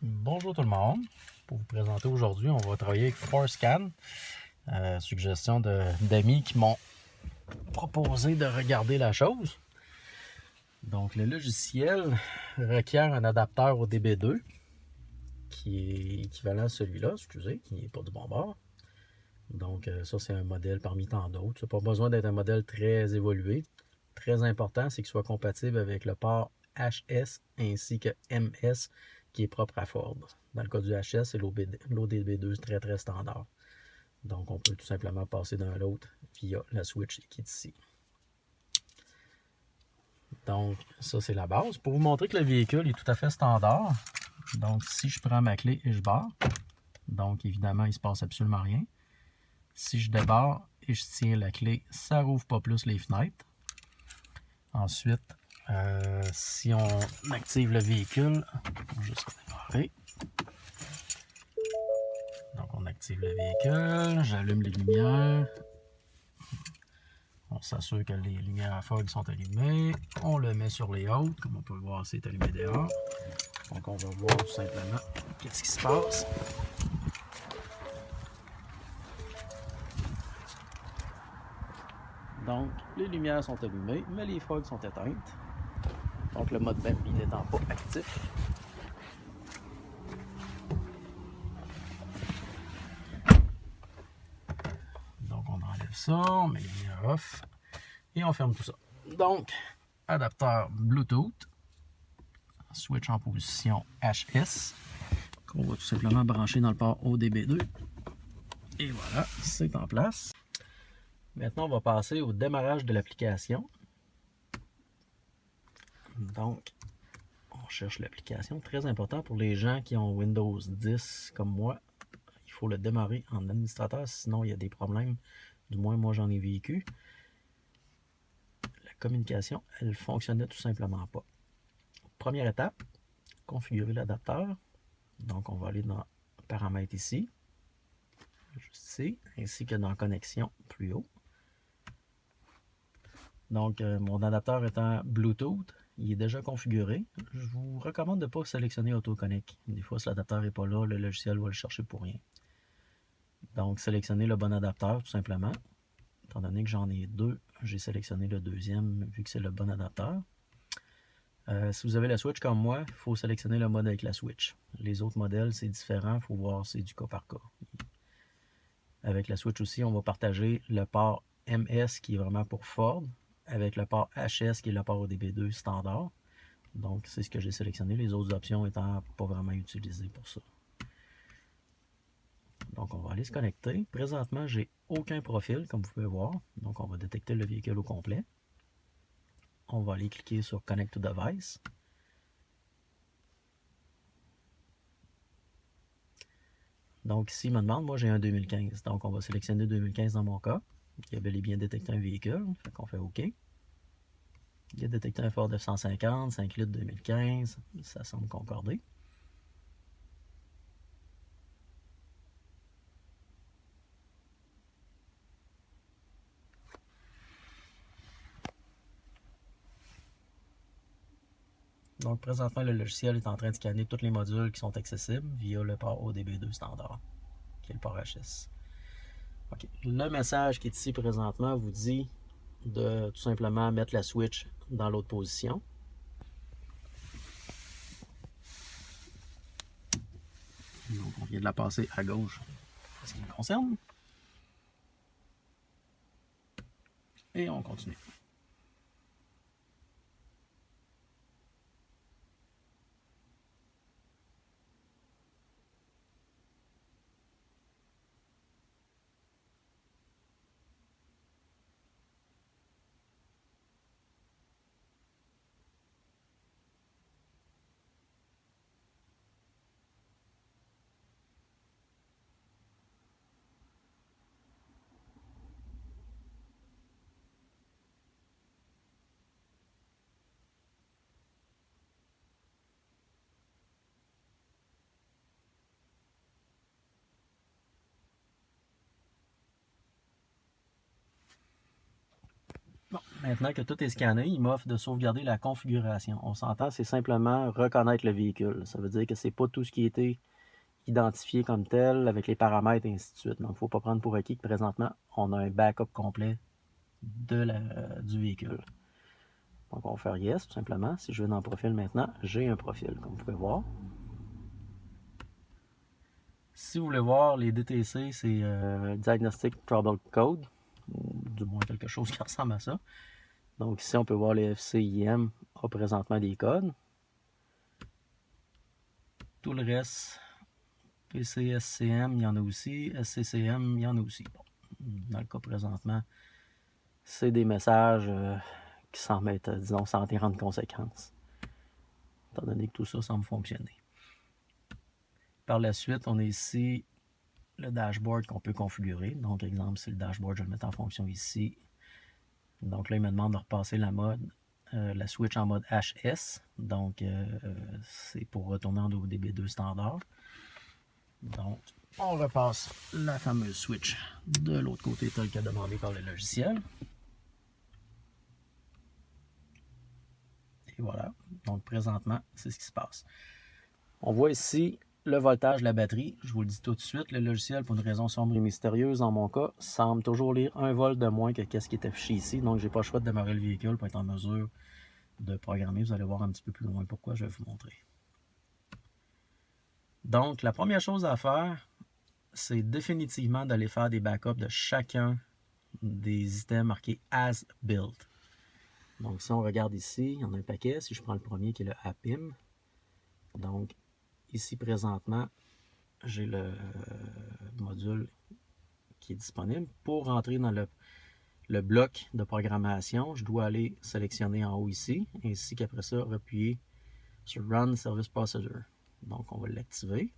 Bonjour tout le monde. Pour vous présenter aujourd'hui, on va travailler avec ForScan. Suggestion d'amis qui m'ont proposé de regarder la chose. Donc le logiciel requiert un adapteur au DB2 qui est équivalent à celui-là, qui n'est pas du bon bord. Donc ça c'est un modèle parmi tant d'autres. Ça n'a pas besoin d'être un modèle très évolué. Très important, c'est qu'il soit compatible avec le port HS ainsi que MS qui est propre à Ford. Dans le cas du HS, c'est l'ODB2 très standard. Donc on peut tout simplement passer d'un à l'autre via la switch qui est ici. Donc ça c'est la base. Pour vous montrer que le véhicule est tout à fait standard, donc si je prends ma clé et je barre, donc évidemment il ne se passe absolument rien. Si je débarre et je tiens la clé, ça ne rouvre pas plus les fenêtres. Ensuite, si on active le véhicule, on va juste redémarrer. Donc on active le véhicule, j'allume les lumières. On s'assure que les lumières à fog sont allumées. On le met sur les hautes, comme on peut voir, c'est allumé dehors. Donc on va voir tout simplement qu'est-ce qui se passe. Donc les lumières sont allumées, mais les fogs sont éteintes. Donc le mode BEP n'étant pas actif. Donc on enlève ça, on met les lumières off et on ferme tout ça. Donc adapteur Bluetooth, switch en position HS, qu'on va tout simplement brancher dans le port ODB2. Et voilà, c'est en place. Maintenant, on va passer au démarrage de l'application. Donc, on cherche l'application. Très important pour les gens qui ont Windows 10 comme moi. Il faut le démarrer en administrateur, sinon il y a des problèmes. Du moins, moi, j'en ai vécu. La communication, elle ne fonctionnait tout simplement pas. Première étape, configurer l'adapteur. Donc, on va aller dans Paramètres ici, juste ici, ainsi que dans Connexion plus haut. Donc, mon adapteur étant Bluetooth, il est déjà configuré. Je vous recommande de ne pas sélectionner AutoConnect. Des fois, si l'adapteur n'est pas là, le logiciel va le chercher pour rien. Donc, sélectionnez le bon adapteur, tout simplement. Étant donné que j'en ai deux, j'ai sélectionné le deuxième, vu que c'est le bon adapteur. Si vous avez la Switch comme moi, il faut sélectionner le mode avec la Switch. Les autres modèles, c'est différent, il faut voir, c'est du cas par cas. Avec la Switch aussi, on va partager le port MS qui est vraiment pour Ford, avec le port HS qui est le port ODB2 standard. Donc c'est ce que j'ai sélectionné, les autres options étant pas vraiment utilisées pour ça. Donc on va aller se connecter. Présentement, j'ai aucun profil, comme vous pouvez voir. Donc on va détecter le véhicule au complet. On va aller cliquer sur Connect to Device. Donc ici, il me demande, moi j'ai un 2015. Donc on va sélectionner 2015 dans mon cas. Il a bel et bien détecté un véhicule. Fait qu'on fait OK. Il a détecté un Ford F-150, 5 litres 2015. Ça semble concorder. Donc présentement, le logiciel est en train de scanner tous les modules qui sont accessibles via le port ODB2 standard, qui est le port HS. Okay. Le message qui est ici présentement vous dit de tout simplement mettre la switch dans l'autre position. Donc on vient de la passer à gauche, ce qui me concerne. Et on continue. Maintenant que tout est scanné, il m'offre de sauvegarder la configuration. On s'entend, c'est simplement reconnaître le véhicule. Ça veut dire que c'est pas tout ce qui a été identifié comme tel, avec les paramètres et ainsi de suite. Donc, il ne faut pas prendre pour acquis que présentement, on a un backup complet du véhicule. Donc, on va faire Yes, tout simplement. Si je vais dans Profil maintenant, j'ai un profil, comme vous pouvez voir. Si vous voulez voir, les DTC, c'est Diagnostic Trouble Code, ou du moins quelque chose qui ressemble à ça. Donc ici, on peut voir les FCIM a présentement des codes. Tout le reste, PCSCM, il y en a aussi. SCCM, il y en a aussi. Bon, dans le cas présentement, c'est des messages qui semblent être, disons, sans grandes conséquences. Étant donné que tout ça semble fonctionner. Par la suite, on a ici le dashboard qu'on peut configurer. Donc, exemple, si le dashboard, je vais le mettre en fonction ici. Donc là, il me demande de repasser la switch en mode HS. Donc, c'est pour retourner en ODB2 standard. Donc, on repasse la fameuse switch de l'autre côté tel que demandé par le logiciel. Et voilà. Donc, présentement, c'est ce qui se passe. On voit ici le voltage de la batterie. Je vous le dis tout de suite, le logiciel, pour une raison sombre et mystérieuse, dans mon cas, semble toujours lire 1 volt de moins que ce qui est affiché ici. Donc, j'ai pas le choix de démarrer le véhicule pour être en mesure de programmer. Vous allez voir un petit peu plus loin pourquoi, je vais vous montrer. Donc, la première chose à faire, c'est définitivement d'aller faire des backups de chacun des items marqués As Built. Donc, si on regarde ici, il y en a un paquet. Si je prends le premier qui est le APIM, donc ici présentement, j'ai le module qui est disponible. Pour rentrer dans le bloc de programmation, je dois aller sélectionner en haut ici, ainsi qu'après ça, appuyer sur Run Service Procedure. Donc, on va l'activer.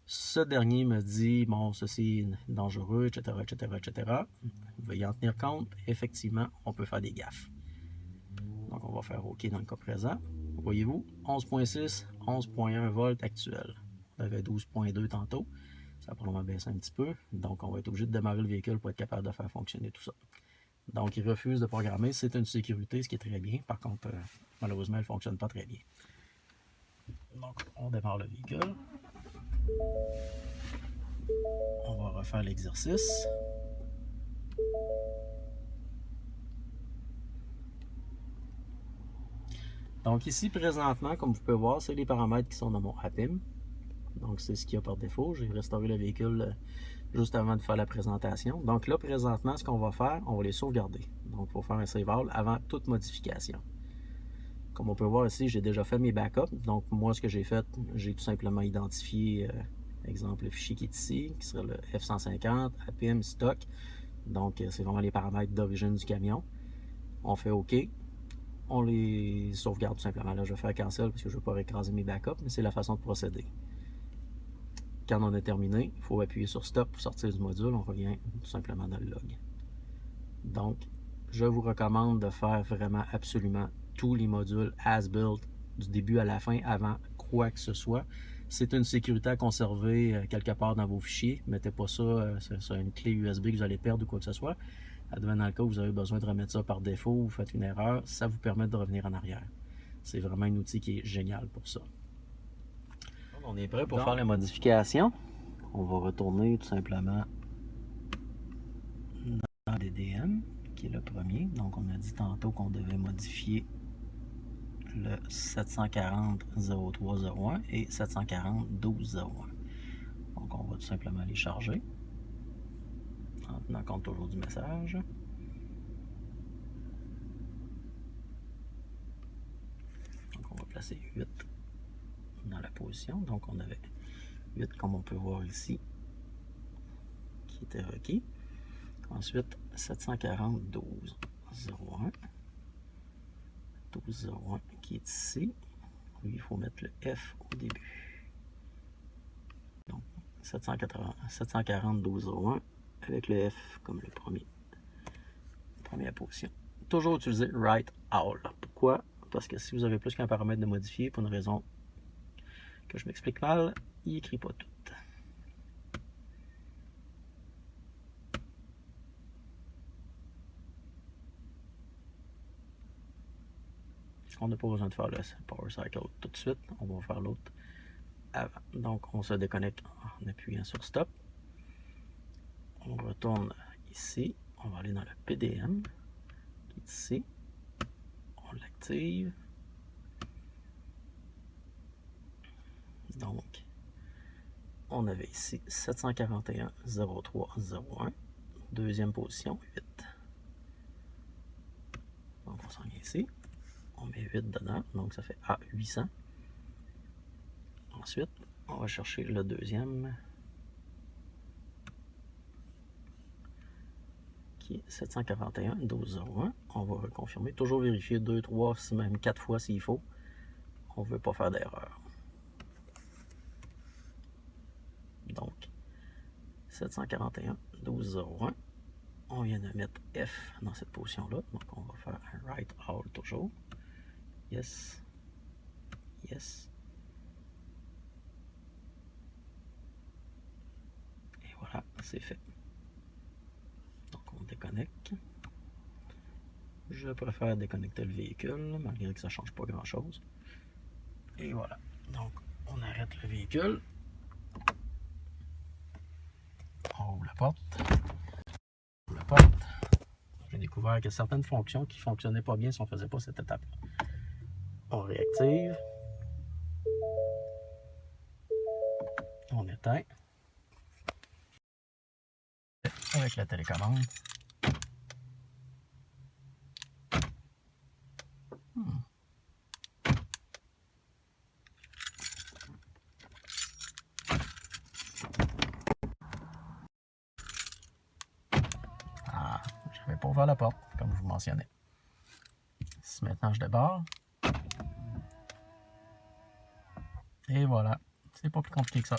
Ce dernier me dit, bon, ceci est dangereux, etc., etc., etc. Veuillez en tenir compte. Effectivement, on peut faire des gaffes. Donc, on va faire OK dans le cas présent. Voyez-vous, 11.6, 11.1 volts actuel. On avait 12.2 tantôt. Ça va probablement baisser un petit peu. Donc, on va être obligé de démarrer le véhicule pour être capable de faire fonctionner tout ça. Donc, il refuse de programmer. C'est une sécurité, ce qui est très bien. Par contre, malheureusement, elle ne fonctionne pas très bien. Donc, on démarre le véhicule. On va refaire l'exercice. Donc ici, présentement, comme vous pouvez voir, c'est les paramètres qui sont dans mon APIM. Donc c'est ce qu'il y a par défaut. J'ai restauré le véhicule juste avant de faire la présentation. Donc là, présentement, ce qu'on va faire, on va les sauvegarder. Donc il faut faire un save all avant toute modification. Comme on peut voir ici, j'ai déjà fait mes backups. Donc moi, ce que j'ai fait, j'ai tout simplement identifié, exemple, le fichier qui est ici, qui serait le F150, APIM, stock. Donc c'est vraiment les paramètres d'origine du camion. On fait OK. On les sauvegarde tout simplement. Là, je vais faire cancel parce que je ne veux pas écraser mes backups, mais c'est la façon de procéder. Quand on a terminé, il faut appuyer sur Stop pour sortir du module. On revient tout simplement dans le log. Donc, je vous recommande de faire vraiment absolument tous les modules as built du début à la fin avant quoi que ce soit. C'est une sécurité à conserver quelque part dans vos fichiers. Mettez pas ça sur une clé USB que vous allez perdre ou quoi que ce soit. Advenant dans le cas où vous avez besoin de remettre ça par défaut ou vous faites une erreur, ça vous permet de revenir en arrière. C'est vraiment un outil qui est génial pour ça. On est prêt pour faire les modifications. On va retourner tout simplement dans DDM, qui est le premier. Donc on a dit tantôt qu'on devait modifier le 740.03.01 et 740.12.01. Donc on va tout simplement les charger en tenant compte toujours du message. Donc on va placer 8 dans la position. Donc on avait 8 comme on peut voir ici qui était requis. Ensuite 740.12.01 12.01 qui est ici. Lui, il faut mettre le F au début. Donc 740.12.01 avec le F comme le première position. Toujours utiliser write all. Pourquoi? Parce que si vous avez plus qu'un paramètre de modifier, pour une raison que je m'explique mal, il écrit pas tout. On n'a pas besoin de faire le power cycle tout de suite. On va faire l'autre avant. Donc, on se déconnecte en appuyant sur stop. On retourne ici. On va aller dans le PDM qui est ici. On l'active. Donc, on avait ici 741.03.01. Deuxième position, 8. Donc, on s'en vient ici. On met 8 dedans, donc ça fait A800. Ensuite, on va chercher le deuxième, qui est 741.12.01. On va reconfirmer, toujours vérifier 2, 3, même 4 fois s'il faut. On ne veut pas faire d'erreur. Donc, 741.12.01. On vient de mettre F dans cette position-là. Donc, on va faire un write all toujours. Yes. Yes. Et voilà, c'est fait. Donc, on déconnecte. Je préfère déconnecter le véhicule, malgré que ça ne change pas grand-chose. Et voilà. Donc, on arrête le véhicule. On ouvre la porte. On ouvre la porte. J'ai découvert que certaines fonctions qui ne fonctionnaient pas bien si on ne faisait pas cette étape-là. On réactive. On éteint. Avec la télécommande. Ah, je n'avais pas ouvert la porte, comme je vous mentionnais. Si maintenant je débarre. Et voilà. C'est pas plus compliqué que ça.